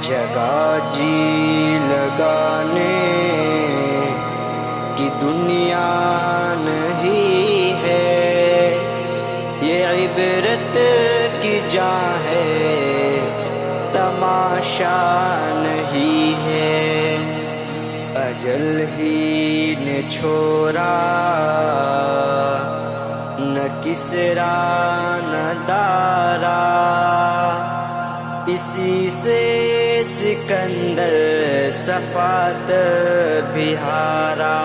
जगह जी लगाने की दुनिया नहीं है, ये इबरत की जगह है, तमाशा नहीं है। अजल ही ने छोड़ा न किसरा न दारा, इसी से सिकंदर सफात भी हारा।